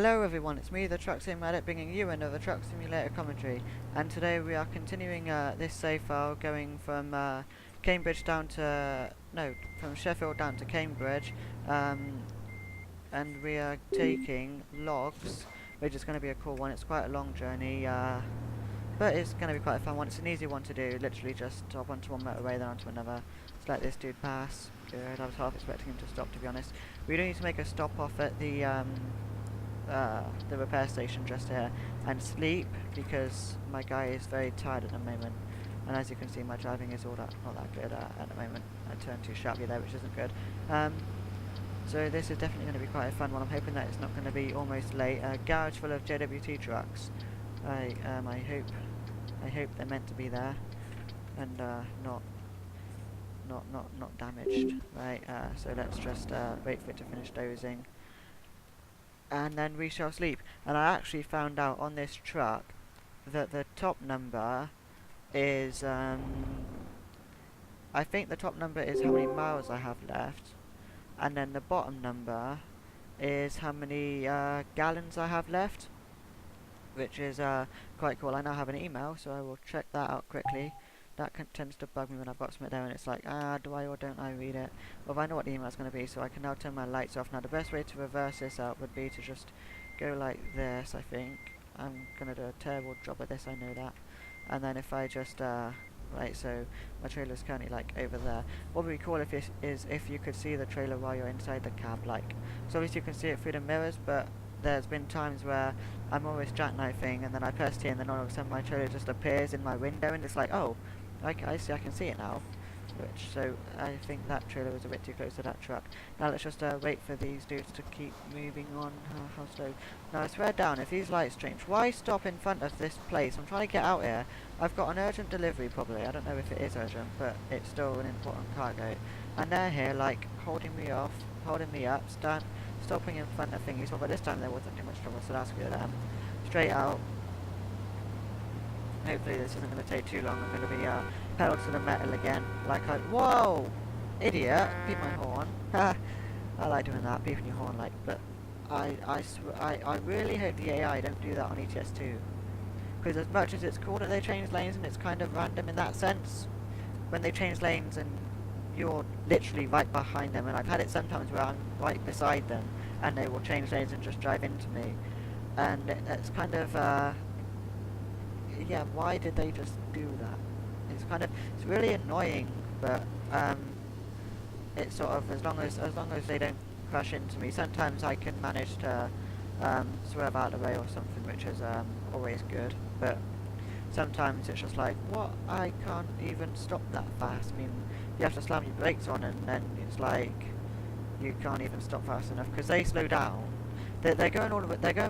Hello everyone, it's me, TheTruckSimAddict, bringing you another Truck Simulator commentary. And today we are continuing this save file, going from Cambridge down to... no, from Sheffield down to Cambridge. And we are taking logs, which is going to be a cool one. It's quite a long journey, but it's going to be quite a fun one. It's an easy one to do, literally just hop onto one motorway, then onto another. Just let this dude pass. Good, I was half expecting him to stop, to be honest. We do need to make a stop off at the repair station just here and sleep, because my guy is very tired at the moment, and as you can see my driving is not that good at the moment. I turned too sharply there, which isn't good. So this is definitely going to be quite a fun one. I'm hoping that it's not going to be almost late. A garage full of JWT trucks. I hope they're meant to be there and not damaged. Right, so let's just wait for it to finish dozing, and then we shall sleep. And I actually found out on this truck that the top number is I think the top number is how many miles I have left, and then the bottom number is how many gallons I have left, which is quite cool. I now have an email, so I will check that out quickly. That tends to bug me when I've got something there and it's like, do I or don't I read it? Well, I know what the email is going to be, so I can now turn my lights off. Now, the best way to reverse this out would be to just go like this, I think. I'm going to do a terrible job at this, I know that. And then if I just, right, so my trailer's currently like over there. What would be cool if is if you could see the trailer while you're inside the cab, like. So obviously you can see it through the mirrors, but there's been times where I'm always jackknifing and then I press T and then all of a sudden my trailer just appears in my window and it's like, oh, I can see it now. So I think that trailer was a bit too close to that truck. Now let's just wait for these dudes to keep moving on. How slow? Now I swear down, if these lights change, why stop in front of this place? I'm trying to get out here. I've got an urgent delivery probably. I don't know if it is urgent, but it's still an important cargo. And they're here like holding me off, holding me up, stopping in front of thingies. Well, but this time there wasn't too much trouble, so that's good. Straight out. Hopefully this isn't going to take too long. I'm going to be pedal to the metal again. Whoa! Idiot! Beep my horn. I like doing that, beeping your horn like, but I really hope the AI don't do that on ETS2. Because as much as it's cool that they change lanes and it's kind of random in that sense, when they change lanes and you're literally right behind them, and I've had it sometimes where I'm right beside them and they will change lanes and just drive into me. And it's kind of, yeah, why did they just do that? It's really annoying, but it's sort of, as long as they don't crash into me, sometimes I can manage to swerve out of the way or something, which is always good, but sometimes it's just like, what, I can't even stop that fast. I mean, you have to slam your brakes on and then it's like, you can't even stop fast enough, because they slow down. They're going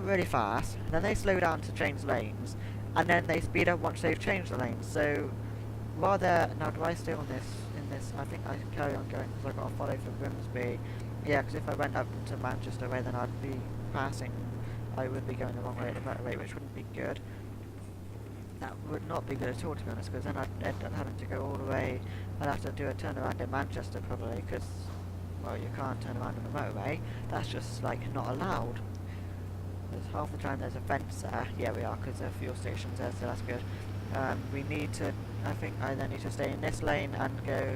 really fast, and then they slow down to change lanes, and then they speed up once they've changed the lanes. So while they're, now do I stay on this, I think I can carry on going because I've got to follow for Grimsby. Yeah, because if I went up to Manchester way, then I'd be passing, I would be going the wrong way at the motorway, which wouldn't be good. That would not be good at all, to be honest, because then I'd end up having to go all the way. I'd have to do a turnaround in Manchester probably, because, well, you can't turn around on the motorway. That's just like not allowed. There's half the time there's a fence there. Yeah, we are, because there are fuel stations there, so that's good. We need to, I think I then need to stay in this lane and go,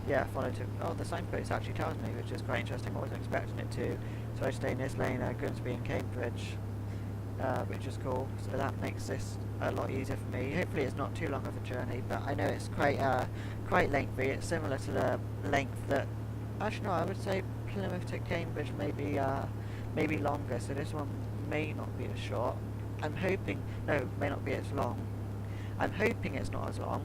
yeah, follow to, oh, the signpost actually tells me, which is quite interesting. I wasn't expecting it to. So I stay in this lane, Grimsby and Cambridge, which is cool. So that makes this a lot easier for me. Hopefully it's not too long of a journey, but I know it's quite lengthy. It's similar to the length that, actually no, I would say Plymouth to Cambridge maybe longer, so this one may not be as short. I'm hoping, no, may not be as long. I'm hoping it's not as long,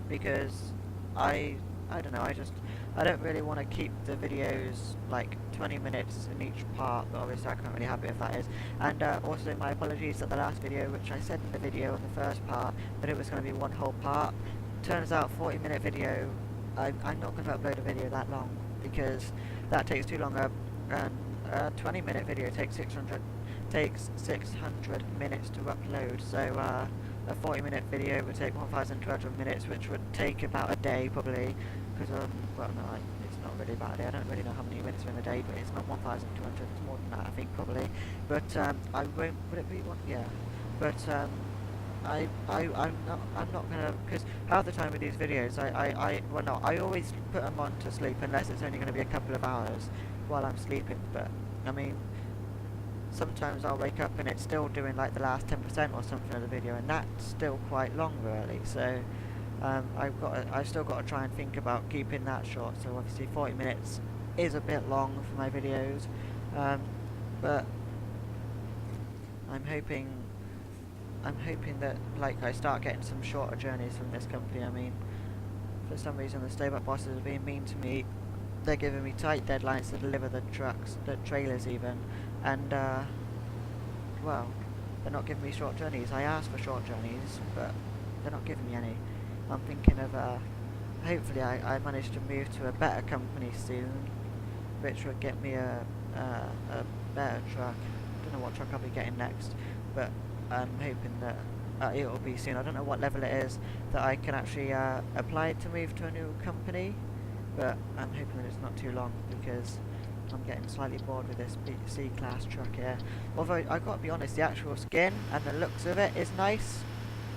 because I don't know, I don't really want to keep the videos like 20 minutes in each part, but obviously I can't really happy if that is. And also my apologies at the last video, which I said in the video in the first part that it was going to be one whole part. Turns out 40-minute video, I'm not going to upload a video that long, because that takes too long. And a 20-minute video takes 600 minutes to upload, so a 40-minute video would take 1,200 minutes, which would take about a day probably, because well, no, not really bad. I don't really know how many minutes are in a day, but it's not 1,200. It's more than that, I think, probably. But I won't. Would it be one? Yeah. But I'm not gonna, because half the time with these videos, well, no, I always put them on to sleep unless it's only going to be a couple of hours while I'm sleeping. But I mean, sometimes I'll wake up and it's still doing like the last 10% or something of the video, and that's still quite long, really. So I've still got to try and think about keeping that short. So obviously 40 minutes is a bit long for my videos, but I'm hoping that like I start getting some shorter journeys from this company. I mean, for some reason the stay-back bosses are being mean to me. They're giving me tight deadlines to deliver the trucks, the trailers even, and well, they're not giving me short journeys. I asked for short journeys, but they're not giving me any. I'm thinking of hopefully I manage to move to a better company soon, which would get me a better truck. I don't know what truck I'll be getting next, but I'm hoping that it will be soon. I don't know what level it is that I can actually apply to move to a new company, but I'm hoping that it's not too long, because I'm getting slightly bored with this C-class truck here. Although I've got to be honest, the actual skin and the looks of it is nice,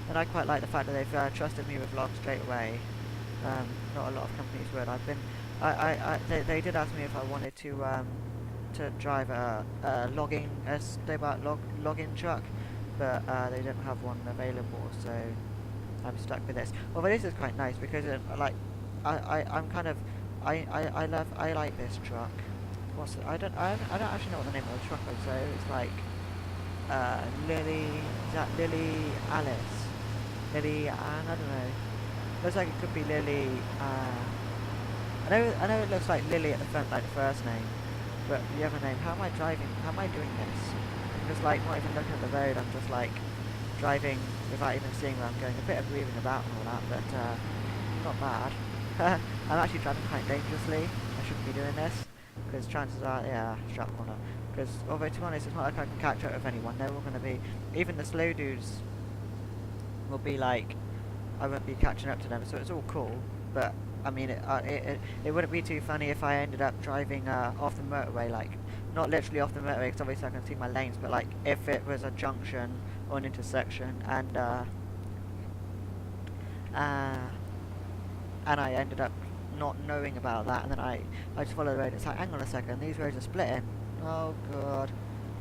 and I quite like the fact that they've trusted me with vlogs straight away. Not a lot of companies would. They did ask me if I wanted to drive a logging truck, but they didn't have one available, so I'm stuck with this. Although this is quite nice because I like this truck. I don't actually know what the name of the truck is. So it's like Lily Alice, Lily Ann. I don't know. Looks like it could be Lily. I know it looks like Lily at the front, like the first name, but the other name. How am I driving? How am I doing this? I'm just like not even looking at the road. I'm just like driving without even seeing where I'm going. A bit of moving about and all that, but not bad. I'm actually driving quite dangerously. I shouldn't be doing this, because chances are, yeah, strap corner. Because although to be honest, it's not like I can catch up with anyone. They're all going to be, even the slow dudes will be like, I won't be catching up to them. So it's all cool. But I mean, it wouldn't be too funny if I ended up driving off the motorway, like not literally off the motorway, because obviously I can see my lanes, but like if it was a junction or an intersection, and I ended up not knowing about that, and then I just followed the road. It's like, hang on a second, these roads are splitting. Oh god,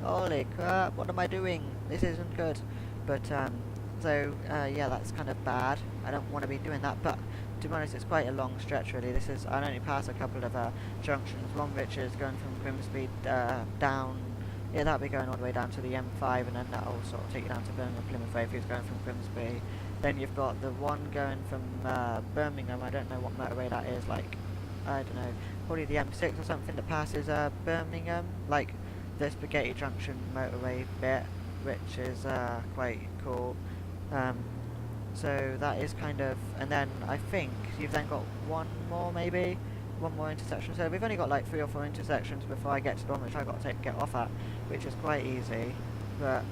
holy crap! What am I doing? This isn't good. But yeah, that's kind of bad. I don't want to be doing that, but to be honest, it's quite a long stretch really. I only passed a couple of junctions. One which is going from Grimsby down. Yeah, that'll be going all the way down to the M5, and then that'll sort of take you down to Birmingham, Plymouth Way if you're going from Grimsby. Then you've got the one going from Birmingham. I don't know what motorway that is. Like, I don't know, probably the M6 or something that passes Birmingham, like the Spaghetti Junction motorway bit, which is quite cool. So that is kind of, and then I think you've then got one more intersection. So we've only got like 3 or 4 intersections before I get to the one which I got to get off at, which is quite easy. But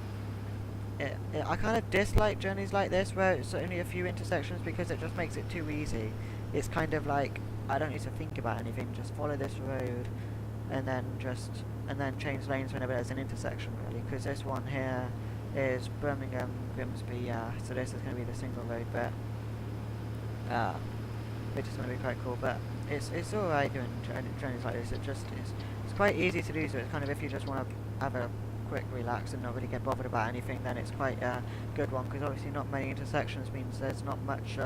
I kind of dislike journeys like this where it's only a few intersections, because it just makes it too easy. It's kind of like I don't need to think about anything, just follow this road and then change lanes whenever there's an intersection really, because this one here is Birmingham, Grimsby, yeah, so this is going to be the single road bit, which is going to be quite cool. But it's alright doing journeys like this. It's quite easy to do, so it's kind of, if you just want to have a quick relax and not really get bothered about anything, then it's quite a good one, because obviously not many intersections means there's not much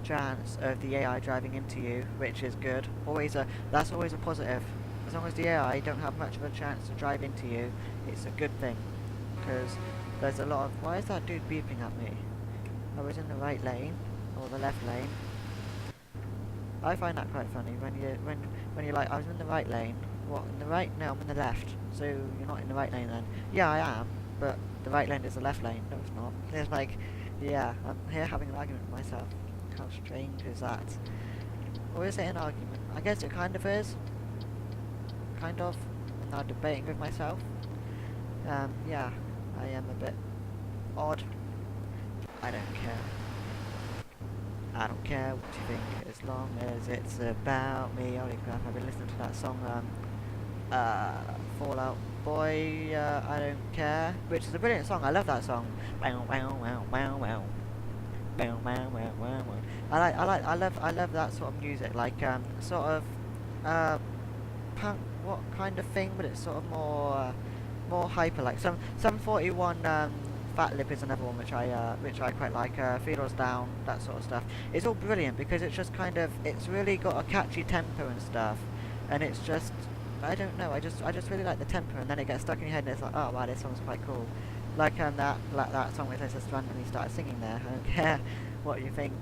chance of the AI driving into you, which is good. That's always a positive. As long as the AI don't have much of a chance to drive into you, it's a good thing, because there's a lot of, why is that dude beeping at me? I was in the right lane, or the left lane. I find that quite funny when you're like, I was in the right lane. What, in the right? No, I'm in the left. So you're not in the right lane then? Yeah, I am, but the right lane is the left lane. No, it's not. It's like, yeah, I'm here having an argument with myself. How strange is that? Or is it an argument? I guess it kind of is. Kind of. I'm now debating with myself. Yeah, I am a bit odd. I don't care. I don't care what you think, as long as it's about me. Holy crap, I've been listening to that song, Fallout Boy, I don't care, which is a brilliant song. I love that song. Wow, wow, wow, wow, wow. Wow, wow, wow, wow, wow. I love that sort of music, like, sort of, punk, what kind of thing, but it's sort of more hyper, like some 41, Fat Lip is another one which I quite like, Feelers Down, that sort of stuff. It's all brilliant because it's just kind of, it's really got a catchy tempo and stuff, and it's just, I don't know, I just really like the tempo, and then it gets stuck in your head and it's like, oh wow, this song's quite cool. Like, that song which I just randomly started singing there, I don't care what you think.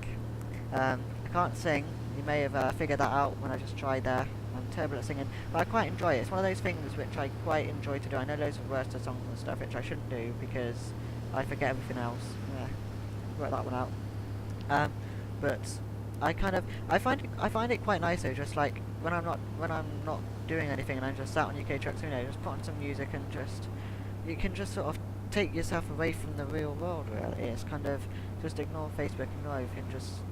I can't sing, you may have figured that out when I just tried there. I'm terrible at singing, but I quite enjoy it. It's one of those things which I quite enjoy to do. I know loads of words to songs and stuff which I shouldn't do because I forget everything else. Yeah, work that one out. But I find it quite nice though. Just like when I'm not doing anything and I'm just sat on UK Trucks, you know, just put on some music and you can just sort of take yourself away from the real world. Really, it's kind of just ignore Facebook, ignore everything. Just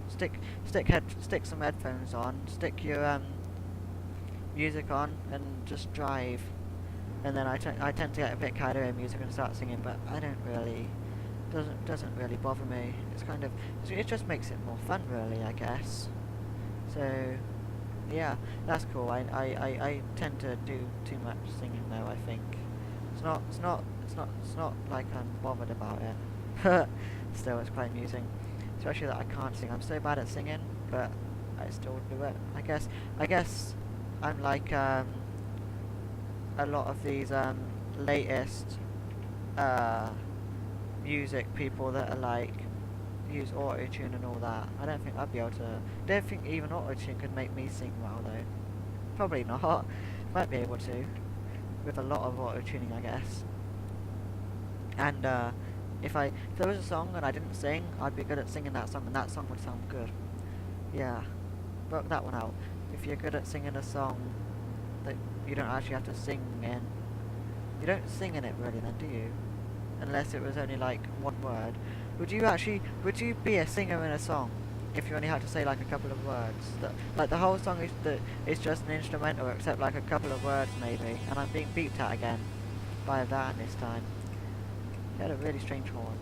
stick some headphones on, stick your music on, and just drive. And then I tend to get a bit carried away with music and start singing, but I don't really, doesn't really bother me. It's kind of, it just makes it more fun, really, I guess. So yeah, that's cool. I tend to do too much singing though. I think it's not like I'm bothered about it. Still, it's quite amusing, especially that I can't sing. I'm so bad at singing, but I still do it. I guess I'm like a lot of these latest music people that are like use auto-tune and all that. I don't think I'd be able to. Don't think even auto-tune could make me sing well though. Probably not. Might be able to with a lot of auto-tuning, I guess. And if there was a song and I didn't sing, I'd be good at singing that song, and that song would sound good. Yeah, work that one out. If you're good at singing a song that you don't actually have to sing in, you don't sing in it really then, do you? Unless it was only like one word. Would you be a singer in a song if you only had to say like a couple of words? Like the whole song is just an instrumental except like a couple of words maybe, and I'm being beeped at again by a van this time. He had a really strange horn.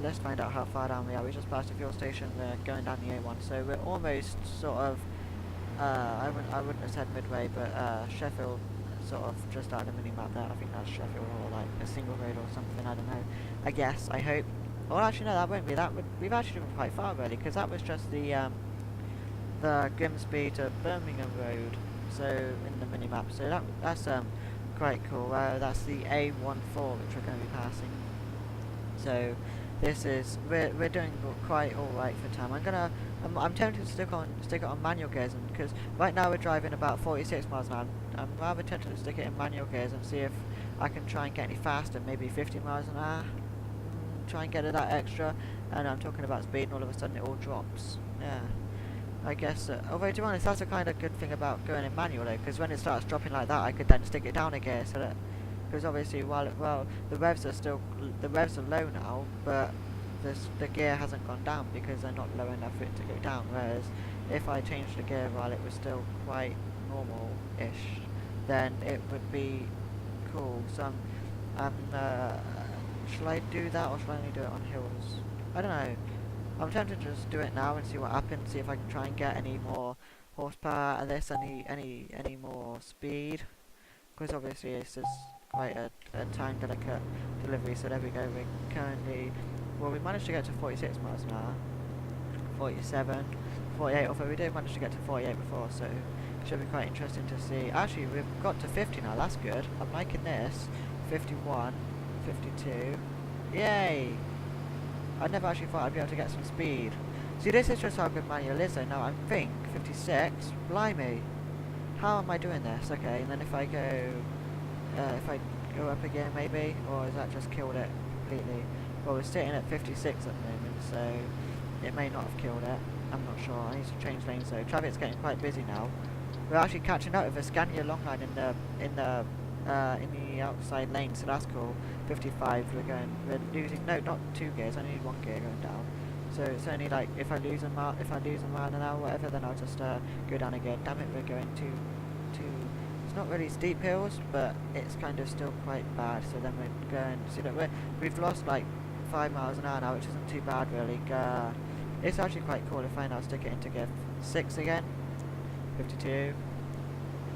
Let's find out how far down we are. We just passed a fuel station, we're going down the A1, so we're almost sort of, I wouldn't have said midway, but Sheffield, sort of just out of the mini-map there. I think that's Sheffield, or like a single road or something, I don't know. I guess, I hope. Or actually no, that won't be. We've actually driven quite far really, because that was just the Grimsby to Birmingham road, so in the mini-map, so that's quite cool. That's the A14 which we're going to be passing. So this is, we're doing quite alright for time. I'm tempted to stick it on manual gears, because right now we're driving about 46 miles an hour. I'm rather tempted to stick it in manual gears and see if I can try and get any faster, maybe 50 miles an hour. Try and get it that extra, and I'm talking about speed, and all of a sudden it all drops. Yeah, I guess. Although to be honest, that's a kind of good thing about going in manual though, because when it starts dropping like that, I could then stick it down a gear, so that, because obviously the revs are low now, but the gear hasn't gone down because they're not low enough for it to go down. Whereas if I changed the gear while it was still quite normal-ish, then it would be cool. So shall I do that, or shall I only do it on hills? I don't know. I'm tempted to just do it now and see what happens, see if I can try and get any more horsepower out of this, any more speed, because obviously it's just quite a time delicate delivery. So there we go, we're currently, well, we managed to get to 46 miles an hour, 47, 48, although we did manage to get to 48 before, so it should be quite interesting to see. Actually, we've got to 50 now, that's good. I'm liking this. 51, 52, yay! I never actually thought I'd be able to get some speed. See, this is just how good manual is though. Now I think 56, blimey, how am I doing this? Okay, and then if I go up again maybe, or has that just killed it completely? Well, we're sitting at 56 at the moment, so it may not have killed it. I'm not sure. I need to change lanes though. Traffic's getting quite busy now. We're actually catching up with a Scania long line in the outside lane, so that's cool. 55, we're losing, no, not 2 gears, I need 1 gear going down. So it's only like if I lose a mile an hour, or whatever, then I'll just go down again. Damn it, we're going too. It's not really steep hills, but it's kind of still quite bad. So then we're going. See that we've lost like 5 miles an hour now, which isn't too bad really. It's actually quite cool if I now stick it into gear 6 again. 52.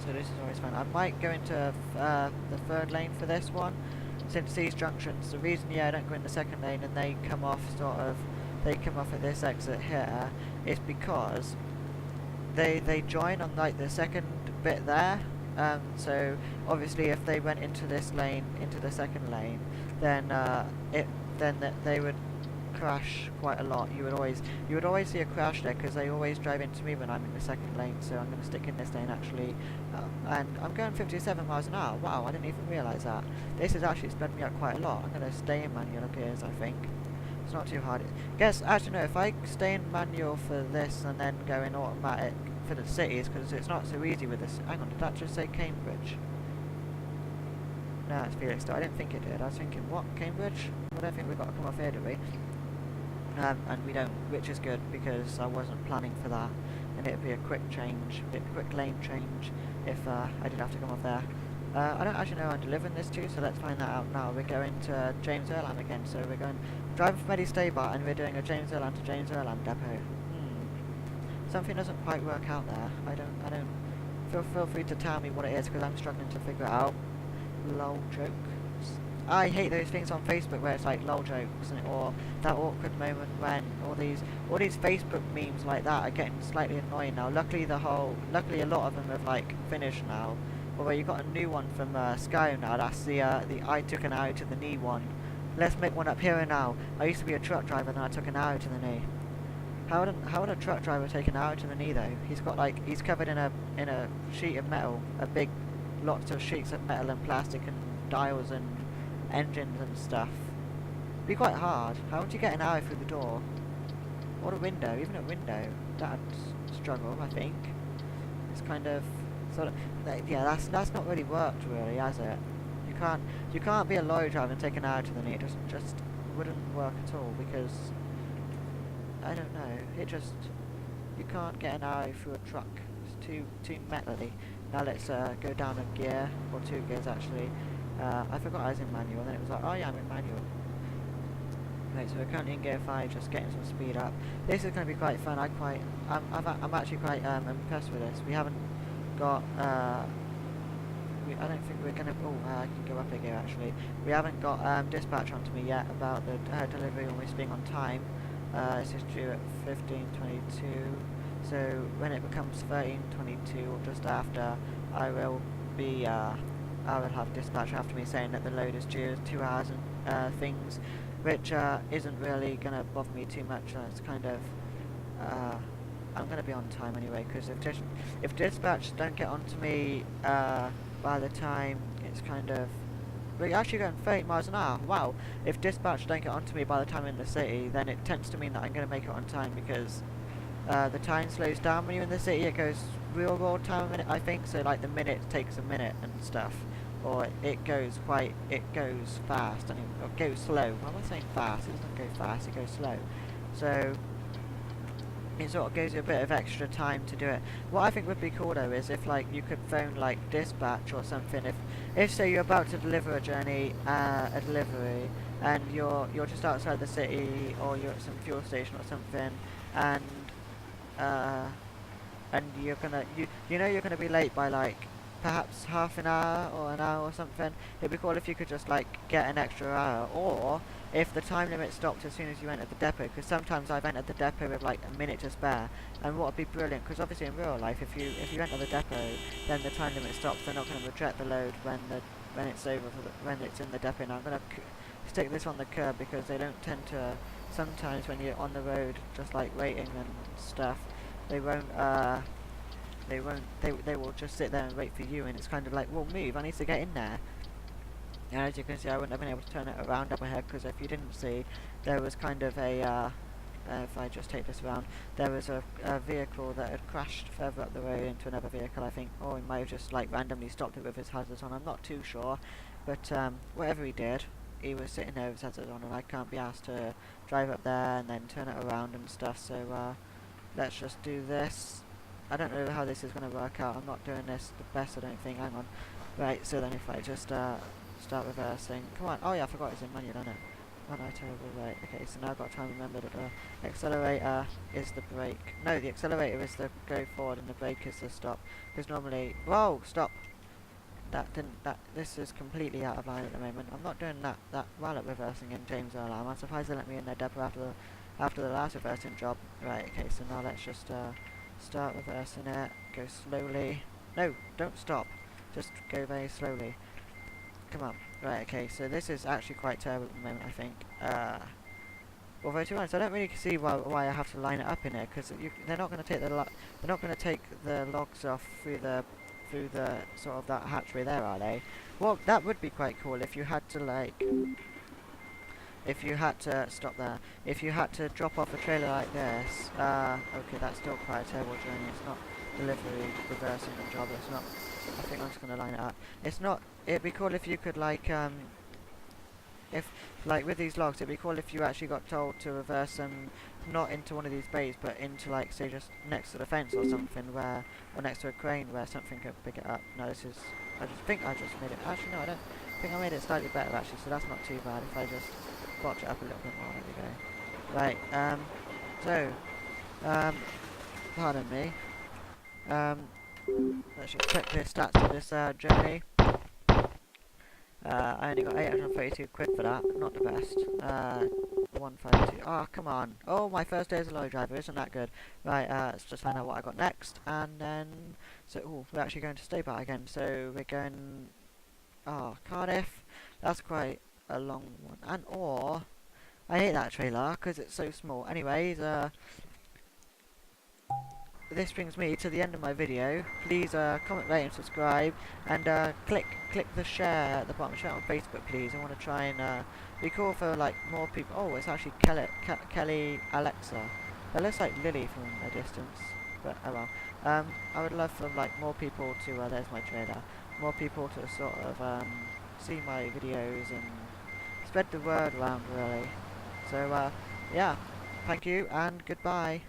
So this is always fun. I might go into the 3rd lane for this one, since these junctions. The reason, I don't go in the 2nd lane and they come off they come off at this exit here, is because they join on like the 2nd bit there. So obviously, if they went into this lane, into the 2nd lane, then they would crash quite a lot. You would always see a crash there, because they always drive into me when I'm in the 2nd lane. So I'm going to stick in this lane actually, and I'm going 57 miles an hour. Wow, I didn't even realise that. This has actually sped me up quite a lot. I'm going to stay in manual gears, I think. It's not too hard. Actually no, if I stay in manual for this and then go in automatic for the cities, because it's not so easy with this. Hang on, did that just say Cambridge? No, it's Felix. I didn't think it did. I was thinking, what, Cambridge? I don't think we've got to come off here, do we? And we don't, which is good, because I wasn't planning for that, and it'd be a quick lane change if I did have to come off there. I don't actually know who I'm delivering this to, so let's find that out now. We're going to James Erland again, so we're driving from Eddie Staybart, and we're doing a James Erland to James Erland depot. Something doesn't quite work out there. I don't. Feel free to tell me what it is, because I'm struggling to figure it out. Lol joke. I hate those things on Facebook where it's like lol jokes, or that awkward moment when all these Facebook memes like that are getting slightly annoying now. Luckily a lot of them have like finished now. Although you got a new one from Sky now. That's the I took an arrow to the knee one. Let's make one up here and now. I used to be a truck driver, and then I took an arrow to the knee. How would a truck driver take an arrow to the knee though? He's covered in a sheet of metal, lots of sheets of metal and plastic and dials and engines and stuff. It'd be quite hard. How would you get an arrow through the door? Or a window? Even a window. That'd struggle, I think. It's kind of yeah. That's not really worked, really, has it? You can't be a lorry driver and take an arrow to the knee. It just wouldn't work at all, because I don't know. You can't get an arrow through a truck. It's too metally. Now let's go down a gear, or 2 gears actually. I forgot I was in manual, and then it was like, oh yeah, I'm in manual. Right, so we're currently in gear 5, just getting some speed up. This is going to be quite fun. I'm actually quite impressed with this. We haven't got. I don't think we're going to. Oh, I can go up a gear actually. We haven't got dispatch onto me yet about the delivery almost being on time. This is due at 15:22. So when it becomes 13:22 or just after, I will have dispatch after me saying that the load is due 2 hours and things, which isn't really going to bother me too much. It's kind of I'm going to be on time anyway, because if dispatch don't get onto me by the time it's kind of. We're actually going 30 miles an hour. Wow. If dispatch don't get onto me by the time I'm in the city, then it tends to mean that I'm going to make it on time, because the time slows down when you're in the city. It goes real world time a minute, I think. So like the minute takes a minute and stuff. Or it goes fast, and it goes slow. Why am I saying fast? It doesn't go fast, it goes slow. So it sort of gives you a bit of extra time to do it. What I think would be cool though is if like you could phone like dispatch or something. If say you're about to deliver a delivery, and you're just outside the city, or you're at some fuel station or something, and you're gonna be late by like perhaps half an hour or an hour or something. It'd be cool if you could just like get an extra hour, or if the time limit stopped as soon as you entered the depot, because sometimes I've entered the depot with like a minute to spare. And what would be brilliant, because obviously in real life, if you enter the depot, then the time limit stops. They're not going to reject the load when it's over when it's in the depot. Now I'm going to stick this on the curb, because they don't tend to. Sometimes when you're on the road, just like waiting and stuff, they won't. They will just sit there and wait for you, and it's kind of like, well, move, I need to get in there. And as you can see, I wouldn't have been able to turn it around up ahead, because if you didn't see, there was kind of a, if I just take this around, there was a vehicle that had crashed further up the road into another vehicle, I think, or he might have just like randomly stopped it with his hazards on. I'm not too sure, but whatever he did, he was sitting there with his headset on, and I can't be asked to drive up there and then turn it around and stuff, so let's just do this. I don't know how this is going to work out. I'm not doing this the best, I don't think. Hang on. Right, so then if I just start reversing. Come on. Oh yeah, I forgot it's in manual, didn't it? Oh no, terrible. Right, okay, so now I've got to try and remember that the accelerator is the brake. No, the accelerator is the go forward and the brake is the stop. Because normally... Whoa, stop! This is completely out of line at the moment. I'm not doing that well at reversing in James Earl. I'm surprised they let me in there, Deborah, after the last reversing job. Right, okay, so now let's just start reversing it. Go slowly. No, don't stop. Just go very slowly. Come on. Right, okay, so this is actually quite terrible at the moment, I think. Although to be honest, I don't really see why I have to line it up in here, because they're not going to take the logs off through the sort of that hatchway there, are they? Well, that would be quite cool if you had to stop there. If you had to drop off a trailer like this. Okay, that's still quite a terrible journey. It's not delivery reversing the job. It's not. I think I'm just gonna line it up. It's not. It'd be cool if you could if with these logs, it'd be cool if you actually got told to reverse them not into one of these bays, but into say just next to the fence or something, or next to a crane where something could pick it up. No, this is. I just think I just made it. Actually, no, I don't think I made it slightly better actually. So that's not too bad if I just watch it up a little bit more. There we go. Right. Pardon me. Let's just check the stats of this journey. I only got 832 quid for that, not the best. 152. Oh, come on. Oh, my first day as a lorry driver, isn't that good? Right, let's just find out what I got next. And then, we're actually going to Stay again. So we're going, Cardiff. That's quite a long one. And I hate that trailer because it's so small. Anyways, this brings me to the end of my video. Please comment, rate and subscribe, and click the share at the bottom. Share it on Facebook, please. I want to try and be cool for more people. Oh, it's actually Kelly Alexa. That looks like Lily from a distance, but oh well. I would love for more people to there's my trailer. More people to sort of see my videos and spread the word around, really. So yeah, thank you and goodbye.